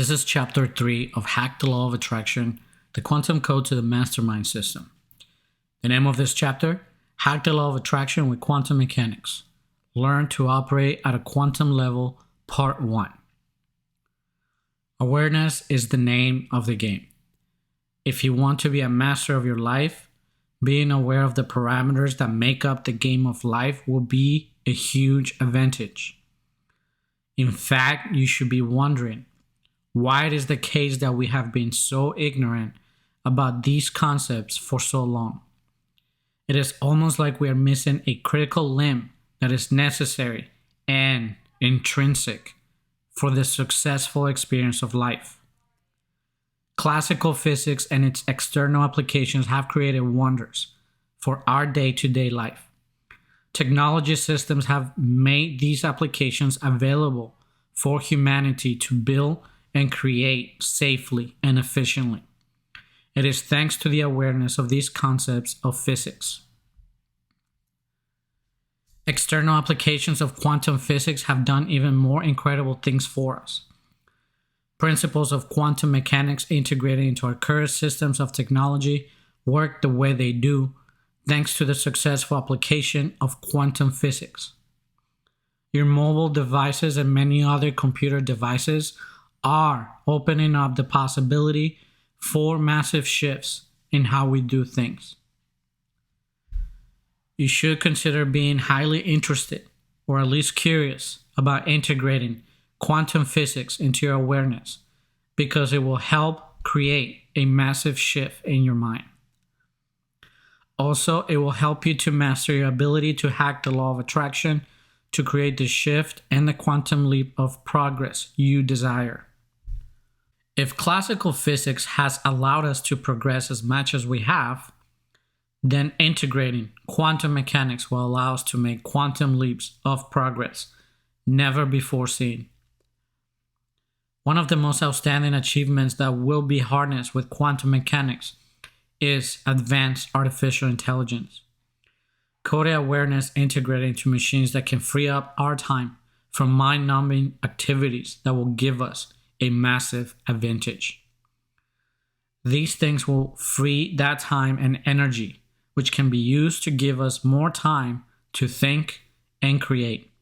This is Chapter 3 of Hack the Law of Attraction, the Quantum Code to the Mastermind System. The name of this chapter, Hack the Law of Attraction with Quantum Mechanics. Learn to operate at a quantum level, Part 1. Awareness is the name of the game. If you want to be a master of your life, being aware of the parameters that make up the game of life will be a huge advantage. In fact, you should be wondering why it is the case that we have been so ignorant about these concepts for so long. It is almost like we are missing a critical limb that is necessary and intrinsic for the successful experience of life. Classical physics and its external applications have created wonders for our day-to-day life. Technology systems have made these applications available for humanity to build and create safely and efficiently. It is thanks to the awareness of these concepts of physics. External applications of quantum physics have done even more incredible things for us. Principles of quantum mechanics integrated into our current systems of technology work the way they do thanks to the successful application of quantum physics. Your mobile devices and many other computer devices are opening up the possibility for massive shifts in how we do things. You should consider being highly interested, or at least curious, about integrating quantum physics into your awareness, because it will help create a massive shift in your mind. Also, it will help you to master your ability to hack the law of attraction to create the shift and the quantum leap of progress you desire. If classical physics has allowed us to progress as much as we have, then integrating quantum mechanics will allow us to make quantum leaps of progress never before seen. One of the most outstanding achievements that will be harnessed with quantum mechanics is advanced artificial intelligence. Coded awareness integrated into machines that can free up our time from mind-numbing activities that will give us a massive advantage. These things will free that time and energy, which can be used to give us more time to think and create.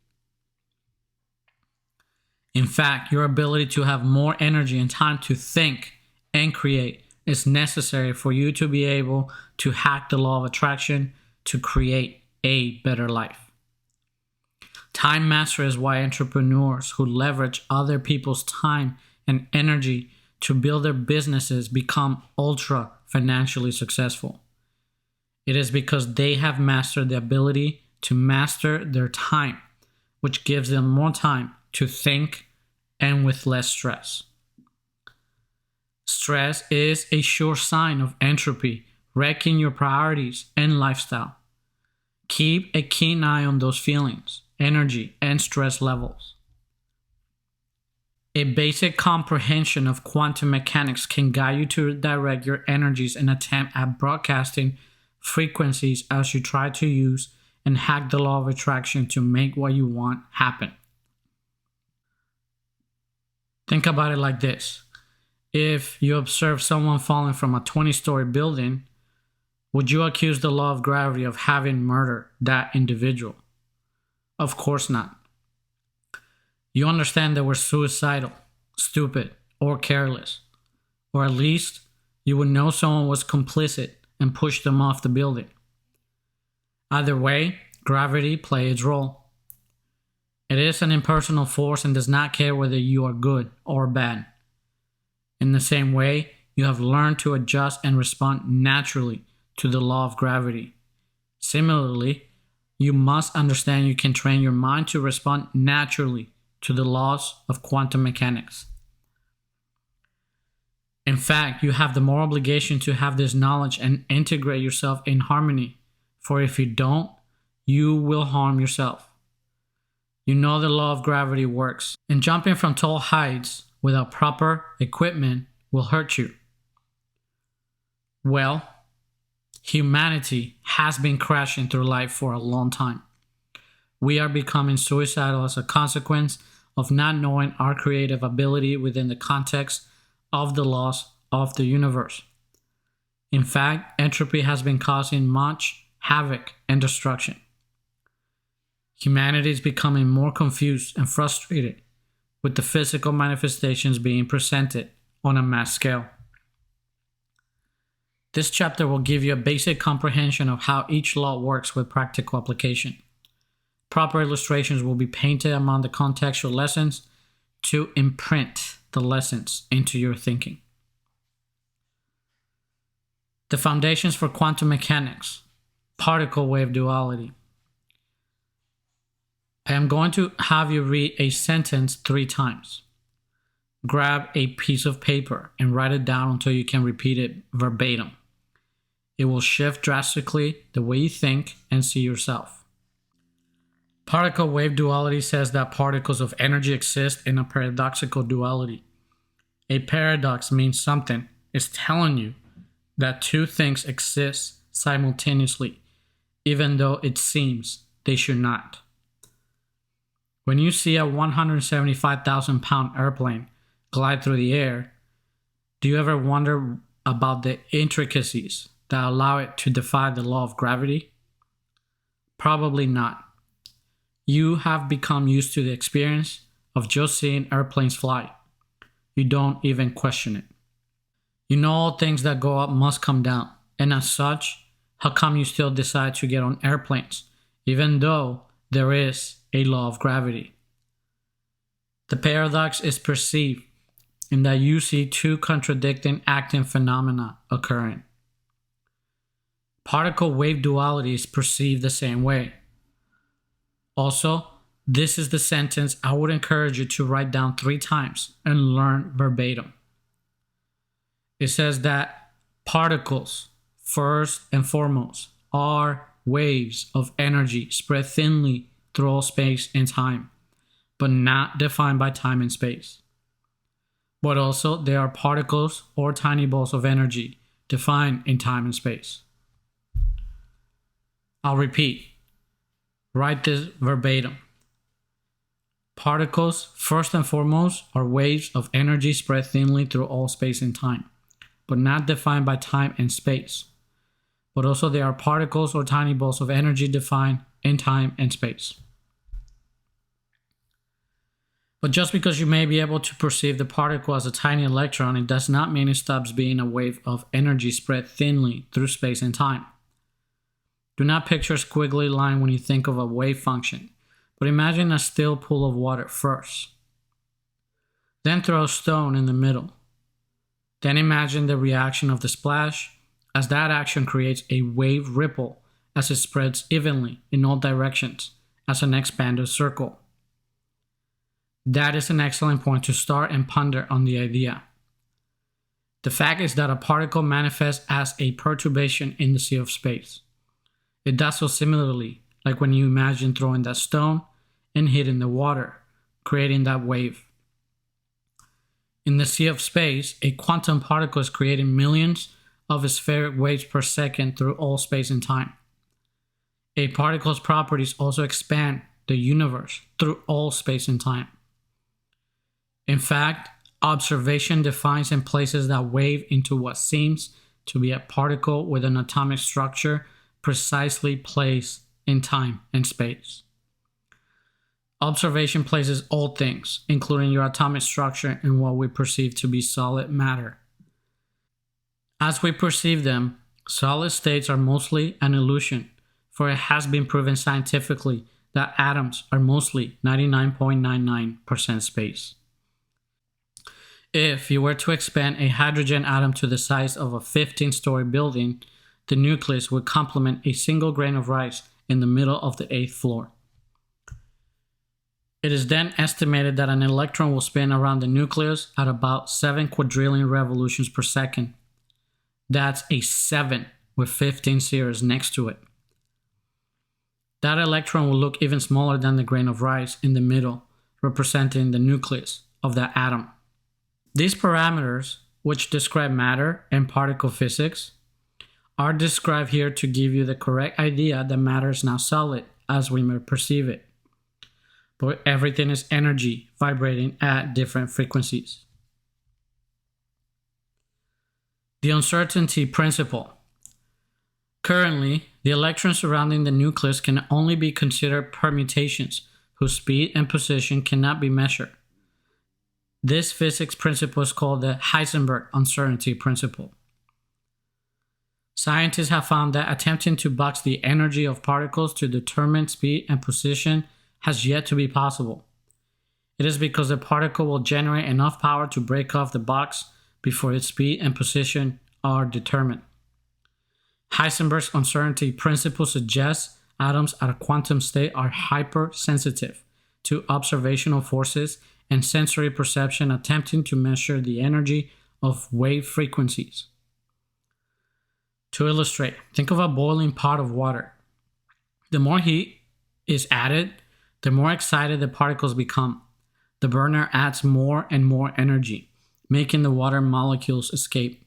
In fact, your ability to have more energy and time to think and create is necessary for you to be able to hack the law of attraction to create a better life. Time mastery is why entrepreneurs who leverage other people's time and energy to build their businesses become ultra financially successful. It is because they have mastered the ability to master their time, which gives them more time to think and with less stress. Stress is a sure sign of entropy, wrecking your priorities and lifestyle. Keep a keen eye on those feelings, energy, and stress levels. A basic comprehension of quantum mechanics can guide you to direct your energies and attempt at broadcasting frequencies as you try to use and hack the law of attraction to make what you want happen. Think about it like this. If you observe someone falling from a 20-story building, would you accuse the law of gravity of having murdered that individual? Of course not. You understand they were suicidal, stupid, or careless. Or at least you would know someone was complicit and pushed them off the building. Either way, gravity plays its role. It is an impersonal force and does not care whether you are good or bad. In the same way, you have learned to adjust and respond naturally to the law of gravity. Similarly, you must understand you can train your mind to respond naturally to the laws of quantum mechanics. In fact, you have the moral obligation to have this knowledge and integrate yourself in harmony, for if you don't, you will harm yourself. You know the law of gravity works, and jumping from tall heights without proper equipment will hurt you. Well, humanity has been crashing through life for a long time. We are becoming suicidal as a consequence of not knowing our creative ability within the context of the laws of the universe. In fact, entropy has been causing much havoc and destruction. Humanity is becoming more confused and frustrated with the physical manifestations being presented on a mass scale. This chapter will give you a basic comprehension of how each law works with practical application. Proper illustrations will be painted among the contextual lessons to imprint the lessons into your thinking. The foundations for quantum mechanics, particle wave duality. I am going to have you read a sentence 3 times. Grab a piece of paper and write it down until you can repeat it verbatim. It will shift drastically the way you think and see yourself. Particle wave duality says that particles of energy exist in a paradoxical duality. A paradox means something is telling you that 2 things exist simultaneously, even though it seems they should not. When you see a 175,000-pound airplane glide through the air, do you ever wonder about the intricacies that allow it to defy the law of gravity? Probably not. You have become used to the experience of just seeing airplanes fly. You don't even question it. You know all things that go up must come down, and as such, how come you still decide to get on airplanes, even though there is a law of gravity? The paradox is perceived in that you see 2 contradicting acting phenomena occurring. Particle wave duality is perceived the same way. Also, this is the sentence I would encourage you to write down 3 times and learn verbatim. It says that particles, first and foremost, are waves of energy spread thinly through all space and time, but not defined by time and space. But also, they are particles or tiny balls of energy defined in time and space. I'll repeat. Write this verbatim. Particles, first and foremost, are waves of energy spread thinly through all space and time, but not defined by time and space. But also they are particles or tiny balls of energy defined in time and space. But just because you may be able to perceive the particle as a tiny electron, it does not mean it stops being a wave of energy spread thinly through space and time. Do not picture a squiggly line when you think of a wave function, but imagine a still pool of water first. Then throw a stone in the middle. Then imagine the reaction of the splash, as that action creates a wave ripple as it spreads evenly in all directions as an expanded circle. That is an excellent point to start and ponder on the idea. The fact is that a particle manifests as a perturbation in the sea of space. It does so similarly, like when you imagine throwing that stone and hitting the water, creating that wave. In the sea of space, a quantum particle is creating millions of spheric waves per second through all space and time. A particle's properties also expand the universe through all space and time. In fact, observation defines and places that wave into what seems to be a particle with an atomic structure precisely placed in time and space. Observation places all things, including your atomic structure, in what we perceive to be solid matter. As we perceive them, solid states are mostly an illusion, for it has been proven scientifically that atoms are mostly 99.99% space. If you were to expand a hydrogen atom to the size of a 15-story building, the nucleus would complement a single grain of rice in the middle of the 8th floor. It is then estimated that an electron will spin around the nucleus at about 7 quadrillion revolutions per second. That's a 7 with 15 zeros next to it. That electron will look even smaller than the grain of rice in the middle, representing the nucleus of that atom. These parameters, which describe matter and particle physics, are described here to give you the correct idea that matter is now solid as we may perceive it. but everything is energy vibrating at different frequencies. The uncertainty principle. Currently, the electrons surrounding the nucleus can only be considered permutations whose speed and position cannot be measured. This physics principle is called the Heisenberg uncertainty principle. Scientists have found that attempting to box the energy of particles to determine speed and position has yet to be possible. It is because the particle will generate enough power to break off the box before its speed and position are determined. Heisenberg's uncertainty principle suggests atoms at a quantum state are hypersensitive to observational forces and sensory perception, attempting to measure the energy of wave frequencies. To illustrate, think of a boiling pot of water. The more heat is added, the more excited the particles become. The burner adds more and more energy, making the water molecules escape.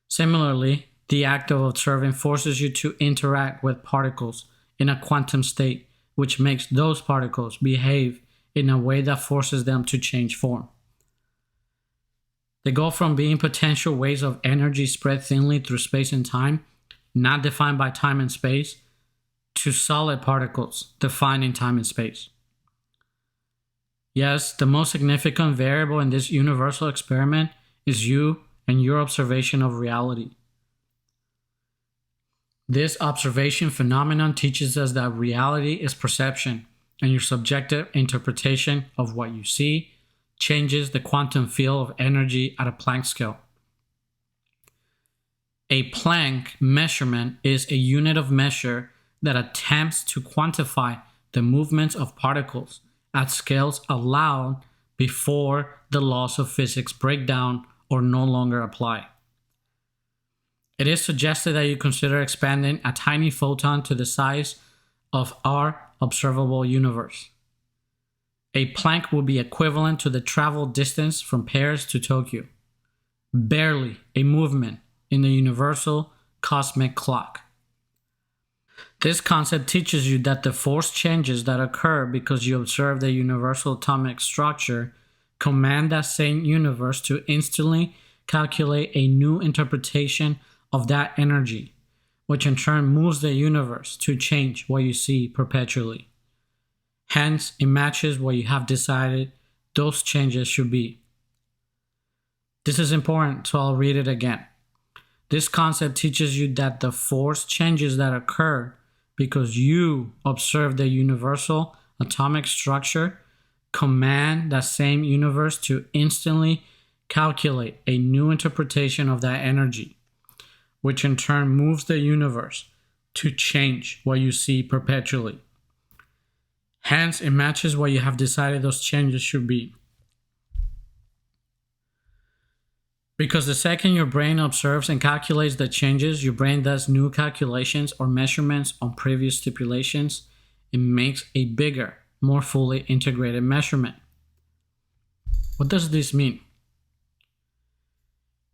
Similarly, the act of observing forces you to interact with particles in a quantum state, which makes those particles behave in a way that forces them to change form. They go from being potential waves of energy spread thinly through space and time, not defined by time and space, to solid particles defined in time and space. Yes, the most significant variable in this universal experiment is you and your observation of reality. This observation phenomenon teaches us that reality is perception, and your subjective interpretation of what you see changes the quantum field of energy at a Planck scale. A Planck measurement is a unit of measure that attempts to quantify the movements of particles at scales allowed before the laws of physics break down or no longer apply. It is suggested that you consider expanding a tiny photon to the size of our observable universe. A Planck would be equivalent to the travel distance from Paris to Tokyo. Barely a movement in the universal cosmic clock. This concept teaches you that the force changes that occur because you observe the universal atomic structure command that same universe to instantly calculate a new interpretation of that energy, which in turn moves the universe to change what you see perpetually. Hence, it matches what you have decided those changes should be. This is important, so I'll read it again. This concept teaches you that the force changes that occur because you observe the universal atomic structure command that same universe to instantly calculate a new interpretation of that energy, which in turn moves the universe to change what you see perpetually. Hence, it matches what you have decided those changes should be. Because the second your brain observes and calculates the changes, your brain does new calculations or measurements on previous stipulations. It makes a bigger, more fully integrated measurement. What does this mean?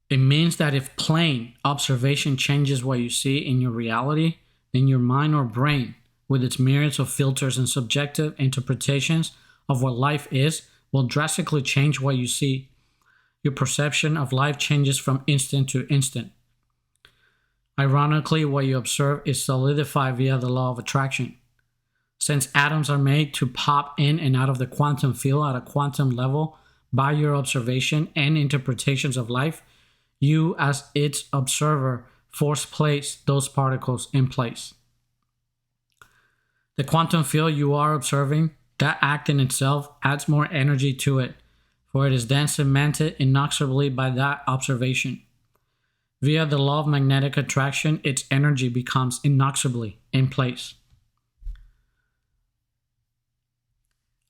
It means that if plain observation changes what you see in your reality, then your mind or brain, with its myriads of filters and subjective interpretations of what life is, will drastically change what you see. Your perception of life changes from instant to instant. Ironically, what you observe is solidified via the law of attraction. Since atoms are made to pop in and out of the quantum field at a quantum level by your observation and interpretations of life, you as its observer place those particles in place. The quantum field you are observing, that act in itself adds more energy to it, for it is then cemented inexorably by that observation. Via the law of magnetic attraction, its energy becomes inexorably in place.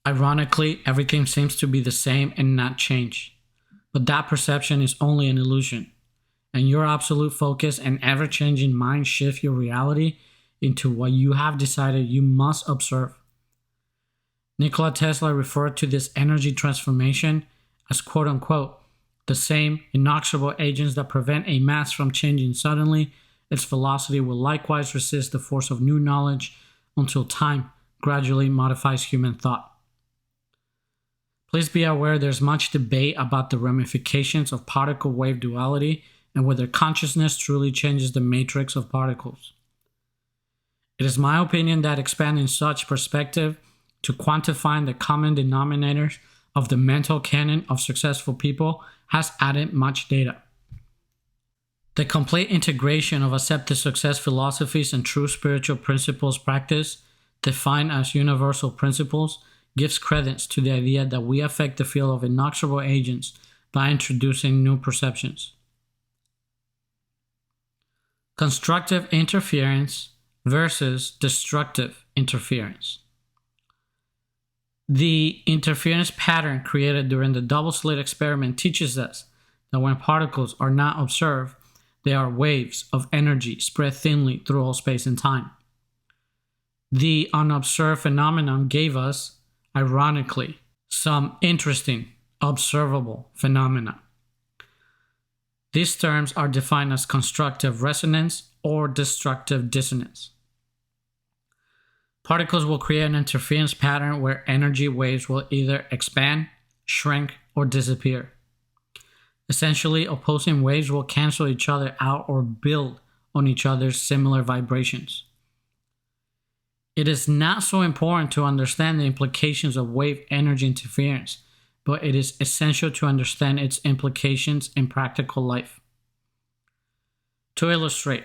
Ironically, everything seems to be the same and not change. But that perception is only an illusion, and your absolute focus and ever-changing mind shift your reality into what you have decided you must observe. Nikola Tesla referred to this energy transformation as quote-unquote the same inexorable agents that prevent a mass from changing suddenly. Its velocity will likewise resist the force of new knowledge until time gradually modifies human thought. Please be aware there's much debate about the ramifications of particle-wave duality and whether consciousness truly changes the matrix of particles. It is my opinion that expanding such perspective to quantifying the common denominators of the mental canon of successful people has added much data. The complete integration of accepted success philosophies and true spiritual principles practice, defined as universal principles, gives credence to the idea that we affect the field of inexorable agents by introducing new perceptions. Constructive interference versus destructive interference. The interference pattern created during the double-slit experiment teaches us that when particles are not observed, they are waves of energy spread thinly through all space and time. The unobserved phenomenon gave us, ironically, some interesting observable phenomena. These terms are defined as constructive resonance or destructive dissonance. Particles will create an interference pattern where energy waves will either expand, shrink, or disappear. Essentially, opposing waves will cancel each other out or build on each other's similar vibrations. It is not so important to understand the implications of wave energy interference, but it is essential to understand its implications in practical life. To illustrate,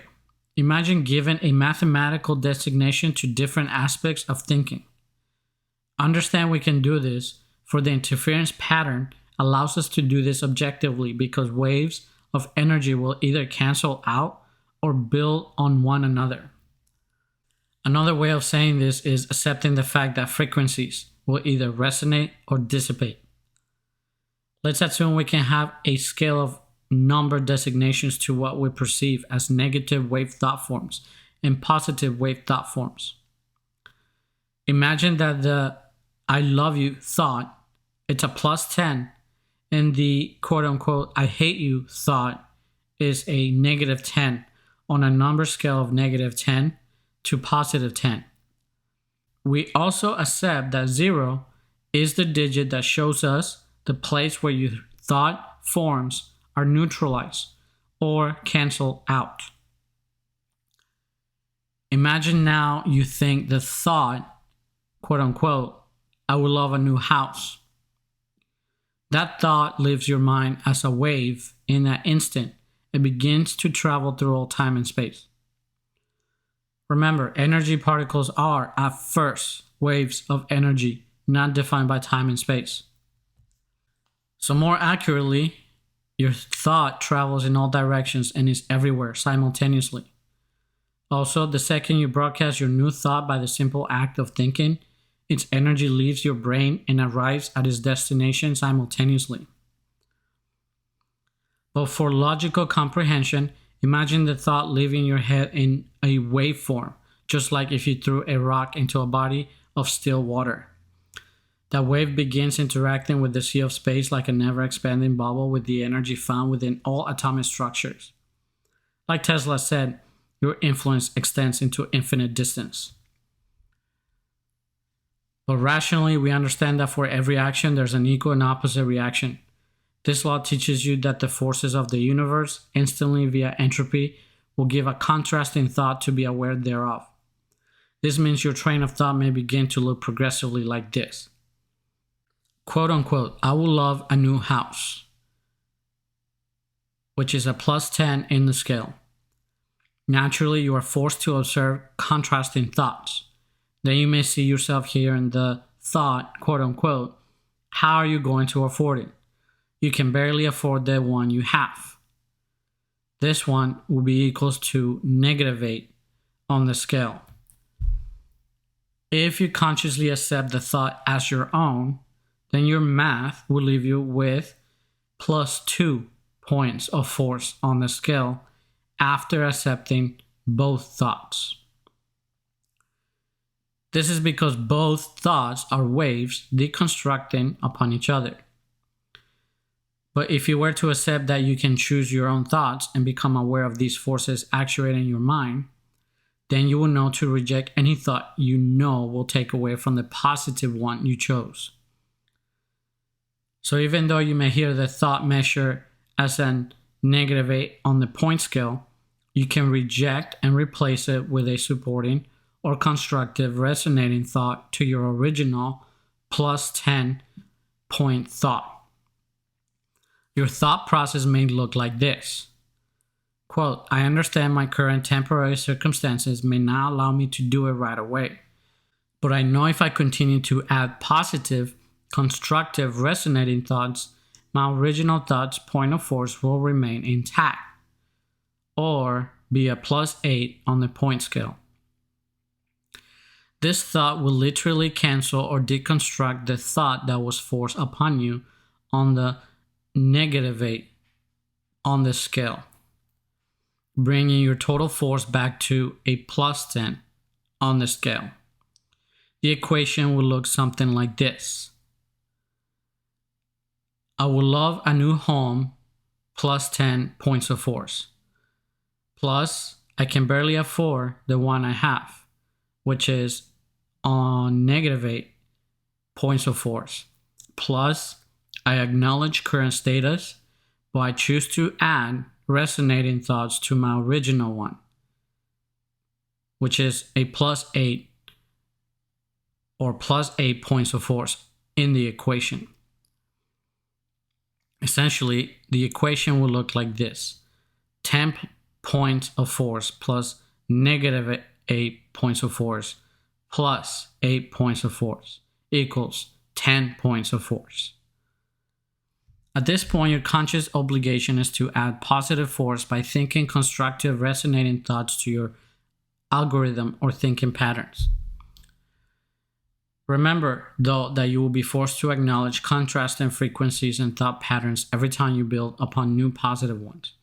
imagine giving a mathematical designation to different aspects of thinking. Understand we can do this, for the interference pattern allows us to do this objectively because waves of energy will either cancel out or build on one another. Another way of saying this is accepting the fact that frequencies will either resonate or dissipate. Let's assume we can have a scale of number designations to what we perceive as negative wave thought forms and positive wave thought forms. Imagine that the I love you thought, it's a +10, and the quote-unquote I hate you thought is a -10 on a number scale of -10 to +10. We also accept that 0 is the digit that shows us the place where your thought forms are neutralized or cancel out. Imagine now you think the thought, quote-unquote, I would love a new house. That thought leaves your mind as a wave in that instant. It begins to travel through all time and space. Remember, energy particles are, at first, waves of energy, not defined by time and space. So more accurately, your thought travels in all directions and is everywhere simultaneously. Also, the second you broadcast your new thought by the simple act of thinking, its energy leaves your brain and arrives at its destination simultaneously. But for logical comprehension, imagine the thought leaving your head in a waveform, just like if you threw a rock into a body of still water. That wave begins interacting with the sea of space like a never-expanding bubble with the energy found within all atomic structures. Like Tesla said, your influence extends into infinite distance. But rationally, we understand that for every action, there's an equal and opposite reaction. This law teaches you that the forces of the universe, instantly via entropy, will give a contrasting thought to be aware thereof. This means your train of thought may begin to look progressively like this. Quote unquote, I will love a new house, which is a +10 in the scale. Naturally, you are forced to observe contrasting thoughts. Then you may see yourself here in the thought, quote unquote, how are you going to afford it? You can barely afford the one you have. This one will be equals to -8 on the scale. If you consciously accept the thought as your own, then your math will leave you with +2 points of force on the scale after accepting both thoughts. This is because both thoughts are waves deconstructing upon each other. But if you were to accept that you can choose your own thoughts and become aware of these forces actuating your mind, then you will know to reject any thought you know will take away from the positive one you chose. So even though you may hear the thought measure as a -8 on the point scale, you can reject and replace it with a supporting or constructive resonating thought to your original +10 point thought. Your thought process may look like this. Quote, I understand my current temporary circumstances may not allow me to do it right away, but I know if I continue to add positive, constructive, resonating thoughts, my original thought's point of force will remain intact, or be a +8 on the point scale. This thought will literally cancel or deconstruct the thought that was forced upon you on the -8 on the scale, bringing your total force back to a +10 on the scale. The equation will look something like this. I would love a new home, +10 points of force. Plus, I can barely afford the one I have, which is on -8 points of force. Plus, I acknowledge current status, but I choose to add resonating thoughts to my original one, which is a +8 or +8 points of force in the equation. Essentially, the equation will look like this. 10 points of force plus -8 points of force plus 8 points of force equals 10 points of force. At this point, your conscious obligation is to add positive force by thinking constructive, resonating thoughts to your algorithm or thinking patterns. Remember, though, that you will be forced to acknowledge contrasting frequencies and thought patterns every time you build upon new positive ones.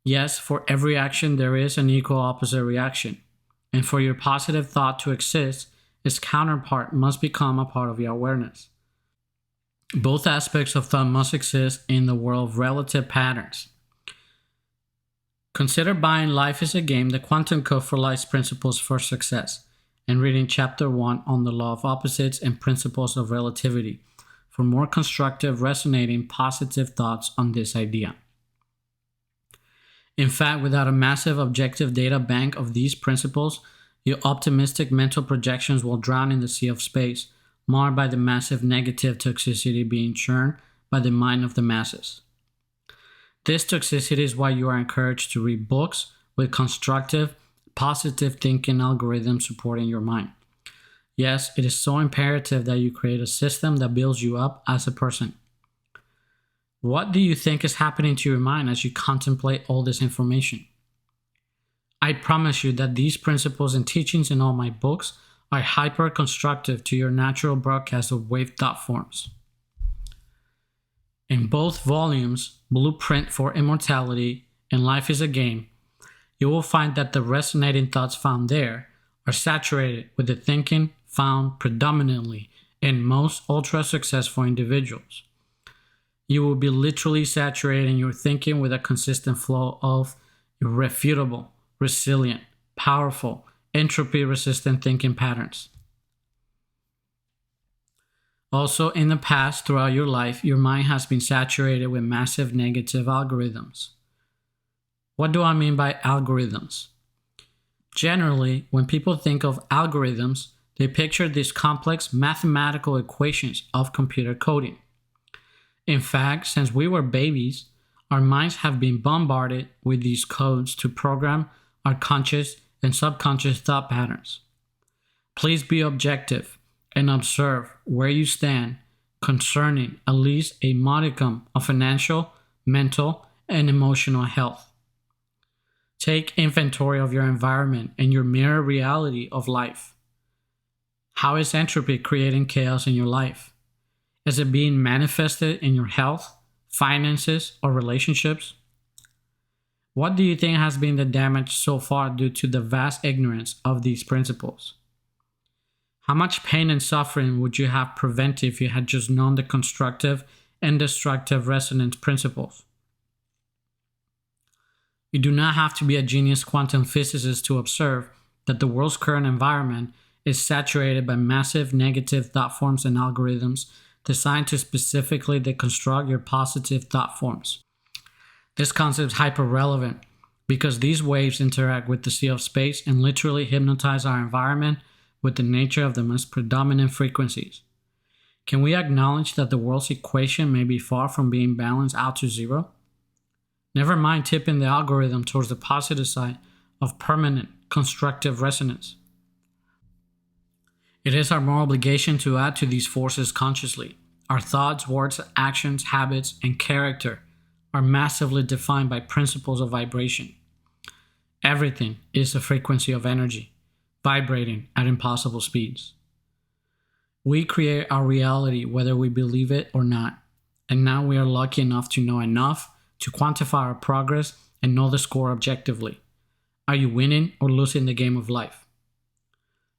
Yes, for every action, there is an equal opposite reaction. And for your positive thought to exist, its counterpart must become a part of your awareness. Both aspects of thought must exist in the world of relative patterns. Consider buying Life is a Game, the Quantum Code for Life's Principles for Success, and reading Chapter 1 on the Law of Opposites and Principles of Relativity for more constructive, resonating, positive thoughts on this idea. In fact, without a massive objective data bank of these principles, your optimistic mental projections will drown in the sea of space, marred by the massive negative toxicity being churned by the mind of the masses. This toxicity is why you are encouraged to read books with constructive, positive thinking algorithms supporting your mind. Yes, it is so imperative that you create a system that builds you up as a person. What do you think is happening to your mind as you contemplate all this information? I promise you that these principles and teachings in all my books are hyper-constructive to your natural broadcast of wave thought forms. In both volumes, Blueprint for Immortality and Life is a Game, you will find that the resonating thoughts found there are saturated with the thinking found predominantly in most ultra-successful individuals. You will be literally saturating your thinking with a consistent flow of irrefutable, resilient, powerful, entropy-resistant thinking patterns. Also, in the past, throughout your life, your mind has been saturated with massive negative algorithms. What do I mean by algorithms? Generally, when people think of algorithms, they picture these complex mathematical equations of computer coding. In fact, since we were babies, our minds have been bombarded with these codes to program our conscious and subconscious thought patterns. Please be objective and observe where you stand concerning at least a modicum of financial, mental, and emotional health. Take inventory of your environment and your mirror reality of life. How is entropy creating chaos in your life? Is it being manifested in your health, finances, or relationships? What do you think has been the damage so far due to the vast ignorance of these principles? How much pain and suffering would you have prevented if you had just known the constructive and destructive resonance principles? You do not have to be a genius quantum physicist to observe that the world's current environment is saturated by massive negative thought forms and algorithms designed to specifically deconstruct your positive thought forms. This concept is hyper relevant because these waves interact with the sea of space and literally hypnotize our environment with the nature of the most predominant frequencies. Can we acknowledge that the world's equation may be far from being balanced out to zero? Never mind tipping the algorithm towards the positive side of permanent constructive resonance. It is our moral obligation to add to these forces consciously. Our thoughts, words, actions, habits, and character are massively defined by principles of vibration. Everything is a frequency of energy, vibrating at impossible speeds. We create our reality whether we believe it or not, and now we are lucky enough to know enough to quantify our progress and know the score objectively. Are you winning or losing the game of life?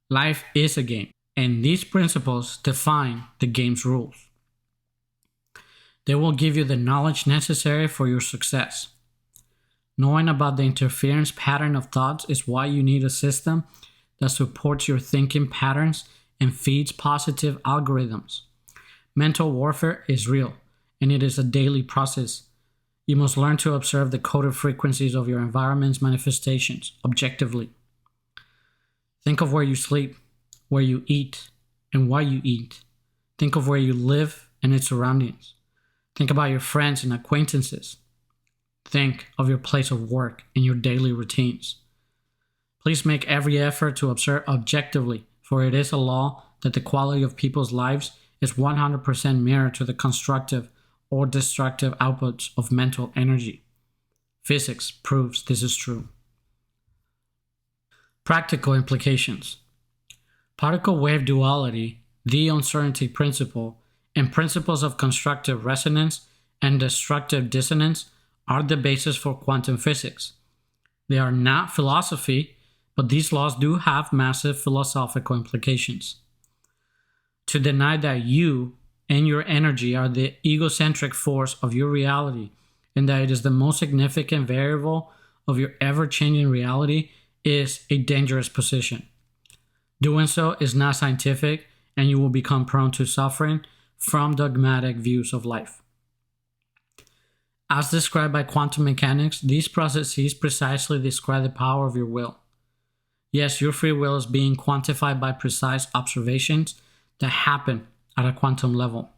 Life is a game, and these principles define the game's rules. They will give you the knowledge necessary for your success. Knowing about the interference pattern of thoughts is why you need a system that supports your thinking patterns and feeds positive algorithms. Mental warfare is real, and it is a daily process. You must learn to observe the coded frequencies of your environment's manifestations objectively. Think of where you sleep, where you eat, and why you eat. Think of where you live and its surroundings. Think about your friends and acquaintances. Think of your place of work and your daily routines. Please make every effort to observe objectively, for it is a law that the quality of people's lives is 100% mirrored to the constructive or destructive outputs of mental energy. Physics proves this is true. Practical implications. Particle wave duality, the uncertainty principle, and principles of constructive resonance and destructive dissonance are the basis for quantum physics. They are not philosophy, but these laws do have massive philosophical implications. To deny that you and your energy are the egocentric force of your reality and that it is the most significant variable of your ever-changing reality is a dangerous position. Doing so is not scientific, and you will become prone to suffering from dogmatic views of life. As described by quantum mechanics, these processes precisely describe the power of your will. Yes, your free will is being quantified by precise observations that happen at a quantum level.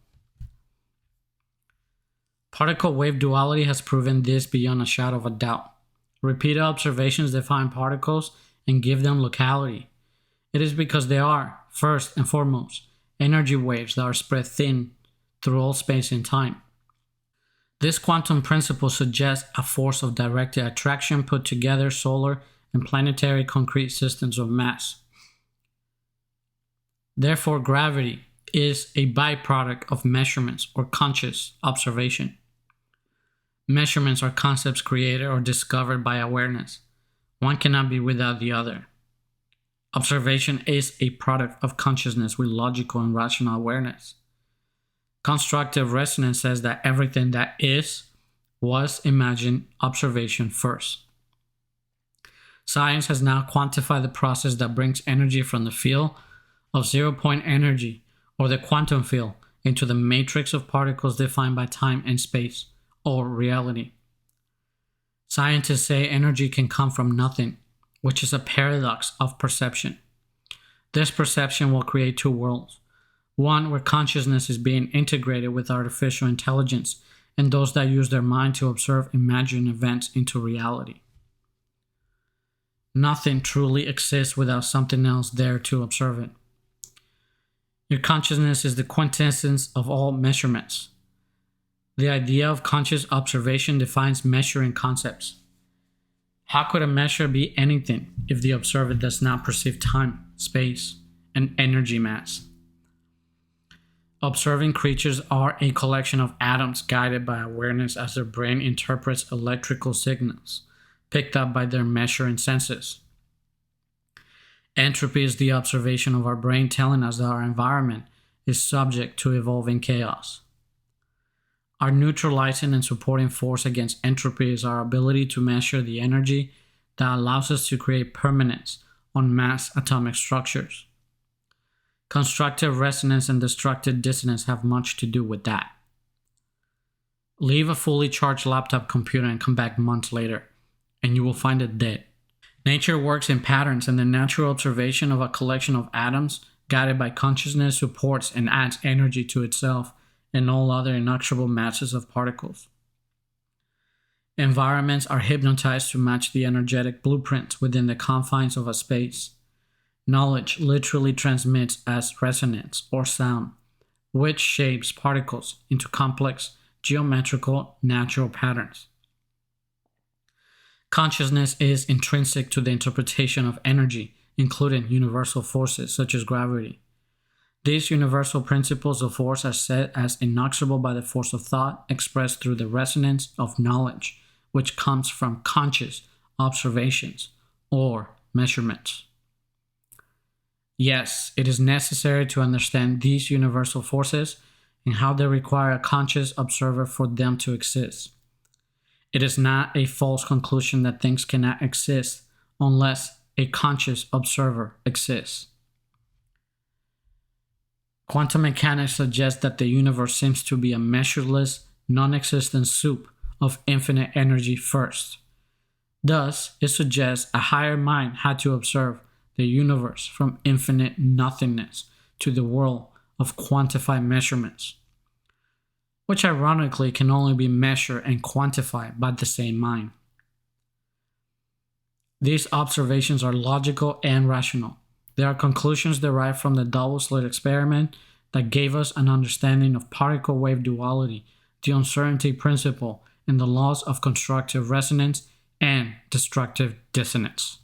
Particle wave duality has proven this beyond a shadow of a doubt. Repeated observations define particles and give them locality. It is because they are, first and foremost, energy waves that are spread thin through all space and time. This quantum principle suggests a force of directed attraction put together solar and planetary concrete systems of mass. Therefore, gravity is a byproduct of measurements or conscious observation. Measurements are concepts created or discovered by awareness. One cannot be without the other. Observation is a product of consciousness with logical and rational awareness. Constructive resonance says that everything that is was imagined observation first. Science has now quantified the process that brings energy from the field of zero-point energy, or the quantum field, into the matrix of particles defined by time and space, or reality. Scientists say energy can come from nothing, which is a paradox of perception. This perception will create two worlds. One where consciousness is being integrated with artificial intelligence, and those that use their mind to observe imagined events into reality. Nothing truly exists without something else there to observe it. Your consciousness is the quintessence of all measurements. The idea of conscious observation defines measuring concepts. How could a measure be anything if the observer does not perceive time, space, and energy mass? Observing creatures are a collection of atoms guided by awareness as their brain interprets electrical signals picked up by their measuring senses. Entropy is the observation of our brain telling us that our environment is subject to evolving chaos. Our neutralizing and supporting force against entropy is our ability to measure the energy that allows us to create permanence on mass atomic structures. Constructive resonance and destructive dissonance have much to do with that. Leave a fully charged laptop computer and come back months later, and you will find it dead. Nature works in patterns, and the natural observation of a collection of atoms guided by consciousness supports and adds energy to itself and all other inexorable masses of particles. Environments are hypnotized to match the energetic blueprints within the confines of a space. Knowledge literally transmits as resonance or sound, which shapes particles into complex, geometrical, natural patterns. Consciousness is intrinsic to the interpretation of energy, including universal forces such as gravity. These universal principles of force are set as inexorable by the force of thought expressed through the resonance of knowledge, which comes from conscious observations or measurements. Yes, it is necessary to understand these universal forces and how they require a conscious observer for them to exist. It is not a false conclusion that things cannot exist unless a conscious observer exists. Quantum mechanics suggests that the universe seems to be a measureless, non-existent soup of infinite energy first. Thus, it suggests a higher mind had to observe the universe from infinite nothingness to the world of quantified measurements, which ironically can only be measured and quantified by the same mind. These observations are logical and rational. They are conclusions derived from the double-slit experiment that gave us an understanding of particle-wave duality, the uncertainty principle, and the laws of constructive resonance and destructive dissonance.